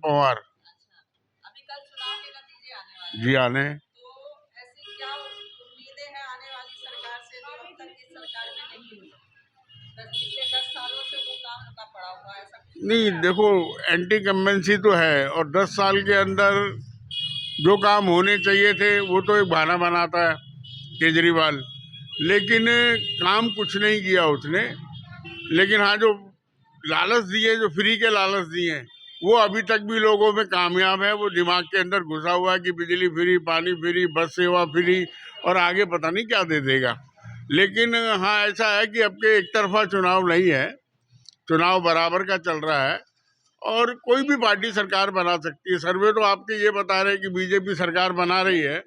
पवार। अभी कल चुनाव के नतीजे आने वाले हैं, जी आने। तो ऐसी क्या उम्मीदें हैं आने वाली सरकार से जो अब तक इस सरकार में नहीं हुई? पिछले 10 सालों से वो काम रुका पड़ा हुआ है, ऐसा कुछ नहीं लग रहा है? देखो, एंटी कम्बेंसी तो है और 10 साल के अंदर जो काम होने चाहिए थे वो तो एक बहाना बनाता है केजरीवाल, लेकिन काम कुछ नहीं किया उसने। लेकिन हाँ, जो लालच दिए, जो फ्री के लालच दिए, वो अभी तक भी लोगों में कामयाब है। वो दिमाग के अंदर घुसा हुआ है कि बिजली फ्री, पानी फ्री, बस सेवा फ्री, और आगे पता नहीं क्या दे देगा। लेकिन हाँ, ऐसा है कि अब के एक तरफा चुनाव नहीं है, चुनाव बराबर का चल रहा है और कोई भी पार्टी सरकार बना सकती है। सर्वे तो आपके ये बता रहे हैं कि बीजेपी सरकार बना रही है,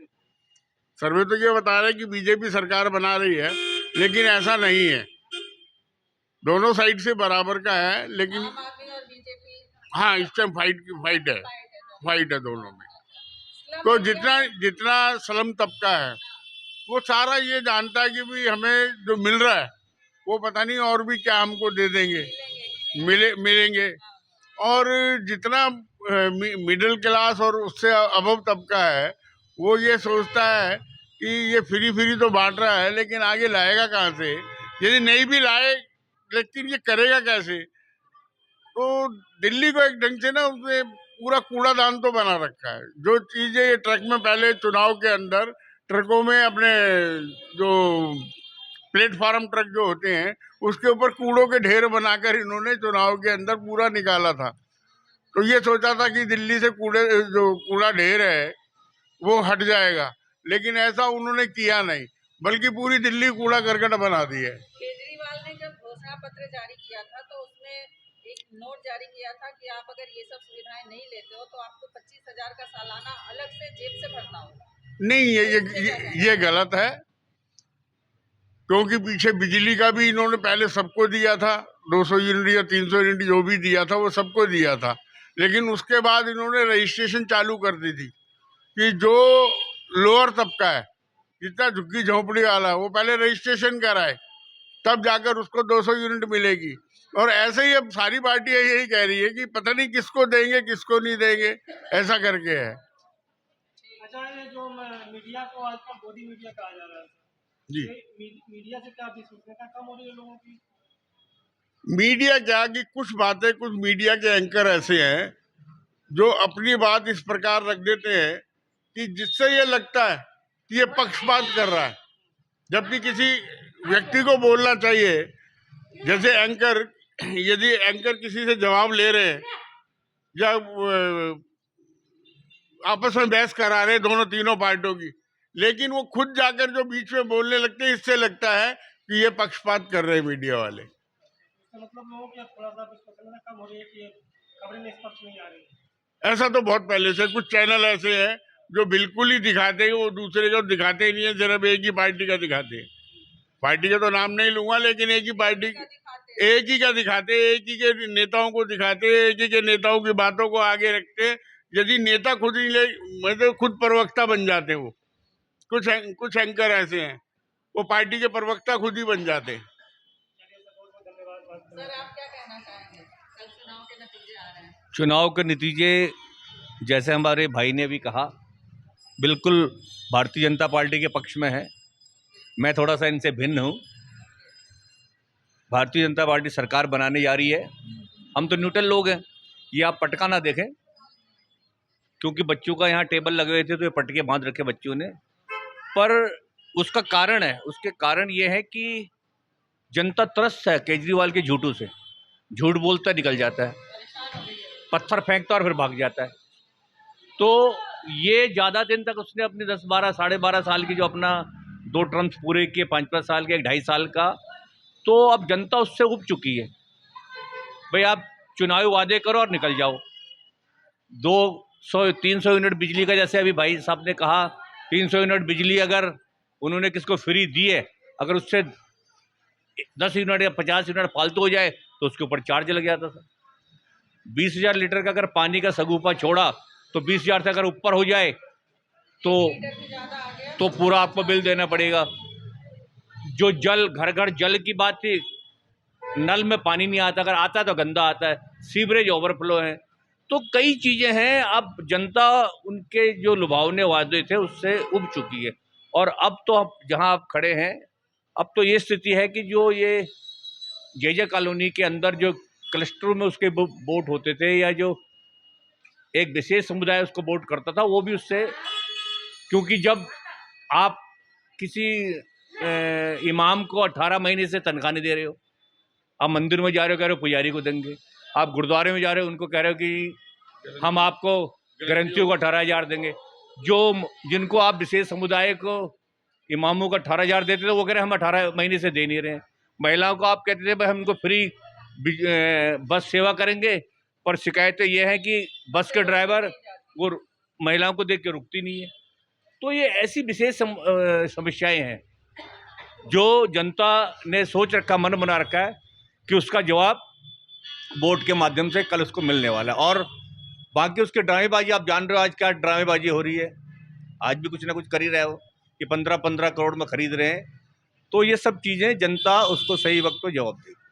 सर्वे तो ये बता रहे हैं कि बीजेपी सरकार बना रही है, लेकिन ऐसा नहीं है। दोनों साइड से बराबर का है, लेकिन आम आदमी और बीजेपी हाँ, इस टाइम फाइट है, फाइट है दोनों में। तो जितना जितना स्लम तबका है वो सारा ये जानता है कि भाई हमें जो मिल रहा है वो पता नहीं और भी क्या हमको दे देंगे, मिलेंगे। और जितना मिडिल क्लास और उससे अबव तबका है वो ये सोचता है कि ये फ्री फ्री तो बांट रहा है, लेकिन आगे लाएगा कहाँ से? यदि नहीं भी लाए, लेकिन ये करेगा कैसे? तो दिल्ली को एक ढंग से ना उसने पूरा कूड़ादान तो बना रखा है। जो चीजें ये ट्रक में, पहले चुनाव के अंदर ट्रकों में अपने जो प्लेटफार्म ट्रक जो होते हैं उसके ऊपर कूड़ों के ढेर बनाकर इन्होंने चुनाव के अंदर पूरा निकाला था। तो ये सोचा था कि दिल्ली से जो कूड़ा ढेर है वो हट जाएगा, लेकिन ऐसा उन्होंने किया नहीं, बल्कि पूरी दिल्ली कूड़ा करकट बना दी है। केजरीवाल ने जब घोषणा पत्र जारी किया था तो उसमें एक नोट जारी किया था कि आप अगर ये सब सुविधाएं नहीं लेते हो तो आपको 25,000 का सालाना अलग से जेब से भरना होगा। नहीं, ये गलत है, क्योंकि पीछे बिजली का भी इन्होंने पहले सबको दिया था, 200 यूनिट या 300 यूनिट जो भी दिया था वो सबको दिया था। लेकिन उसके बाद इन्होंने रजिस्ट्रेशन चालू कर दी थी कि जो लोअर तबका है, जितना झुग्गी झोंपड़ी वाला है, वो पहले रजिस्ट्रेशन कराए, तब जाकर उसको 200 यूनिट मिलेगी। और ऐसे ही अब सारी पार्टियां यही कह रही है कि पता नहीं किसको देंगे किसको नहीं देंगे, ऐसा करके है। अच्छा, ये जो मीडिया को आजकल गोदी मीडिया कहा जा रहा है जी, मीडिया से क्या विश्वसनीयता कम हो रही है लोगों की? मीडिया क्या कि कुछ बातें, कुछ मीडिया के एंकर ऐसे हैं जो अपनी बात इस प्रकार रख देते हैं कि जिससे ये लगता है कि ये पक्षपात कर रहा है, जबकि किसी व्यक्ति को बोलना चाहिए। जैसे एंकर, यदि एंकर किसी से जवाब ले रहे हैं या आपस में बहस करा रहे दोनों तीनों पार्टियों की, लेकिन वो खुद जाकर जो बीच में बोलने लगते हैं, इससे लगता है कि ये पक्षपात कर रहे हैं मीडिया वाले। मतलब लोगों की थोड़ा सा विश्वसनीयता कम हो रही है कि खबरें निष्पक्ष नहीं आ रही? ऐसा तो बहुत पहले से कुछ चैनल ऐसे हैं जो बिल्कुल ही दिखाते हैं, वो दूसरे को दिखाते ही नहीं है, सिर्फ एक ही पार्टी का दिखाते हैं। पार्टी का तो नाम नहीं लूंगा, लेकिन एक ही पार्टी, एक ही का दिखाते, एक ही के नेताओं को दिखाते, एक ही के नेताओं की बातों को आगे रखते। यदि नेता खुद ही ले, मतलब खुद प्रवक्ता बन जाते, वो कुछ एंकर ऐसे हैं वो पार्टी के प्रवक्ता खुद ही बन जाते हैं। सर, आप क्या कहना चाहेंगे? कल चुनाव के नतीजे आ रहे हैं। चुनाव के नतीजे, जैसे हमारे भाई ने भी कहा, बिल्कुल भारतीय जनता पार्टी के पक्ष में है। मैं थोड़ा सा इनसे भिन्न हूँ। भारतीय जनता पार्टी सरकार बनाने जा रही है। हम तो न्यूट्रल लोग हैं, ये आप पटका ना देखें, क्योंकि बच्चों का यहाँ टेबल लगे हुए थे तो ये पटके बांध रखे बच्चों ने। पर उसका कारण है, उसके कारण ये है कि जनता त्रस्त है केजरीवाल के झूठों से। झूठ बोलता निकल जाता है, पत्थर फेंकता और फिर भाग जाता है। तो ये ज़्यादा दिन तक उसने अपने 10-12, 12.5 साल की जो अपना 2 टर्म्स पूरे किए, 5-5 साल के, 1.5 साल का, तो अब जनता उससे उब चुकी है। भाई आप चुनावी वादे करो और निकल जाओ। 200-300 यूनिट बिजली का, जैसे अभी भाई साहब ने कहा, 300 यूनिट बिजली अगर उन्होंने किसको फ्री दी है, अगर उससे 10 यूनिट या 50 यूनिट फालतू हो जाए तो उसके ऊपर चार्ज लग जाता था। 20,000 लीटर का अगर पानी का सगुफा छोड़ा तो 20,000 से अगर ऊपर हो जाए तो पूरा आपको बिल देना पड़ेगा। जो जल, घर घर जल की बात थी, नल में पानी नहीं आता, अगर आता है तो गंदा आता है, सीवरेज ओवरफ्लो है। तो कई चीज़ें हैं, अब जनता उनके जो लुभावने वादे थे उससे उब चुकी है। और अब तो आप जहाँ आप खड़े हैं, अब तो ये स्थिति है कि जो ये जे कॉलोनी के अंदर जो क्लस्टरों में उसके वोट होते थे, या जो एक विशेष समुदाय उसको वोट करता था, वो भी उससे, क्योंकि जब आप किसी इमाम को 18 महीने से तनख्वाह नहीं दे रहे हो, आप मंदिर में जा रहे हो, कह रहे हो पुजारी को देंगे, आप गुरुद्वारे में जा रहे हो, उनको कह रहे हो कि हम आपको ग्रंथियों को 18,000 देंगे, जो जिनको आप विशेष समुदाय को इमामों को 18,000 देते थे, वो कह रहे हैं हम 18 महीने से दे नहीं रहे हैं। महिलाओं को आप कहते थे भाई हम उनको फ्री बस सेवा करेंगे, पर शिकायतें ये हैं कि बस के ड्राइवर वो महिलाओं को देख के रुकती नहीं है। तो ये ऐसी विशेष समस्याएं हैं जो जनता ने सोच रखा, मन बना रखा है कि उसका जवाब वोट के माध्यम से कल उसको मिलने वाला है। और बाकी उसके ड्रामेबाजी आप जान रहे हो, आज क्या ड्रामेबाजी हो रही है, आज भी कुछ ना कुछ कर ही रहे हो कि 15-15 करोड़ में खरीद रहे हैं। तो ये सब चीज़ें जनता उसको सही वक्त पर जवाब देगी।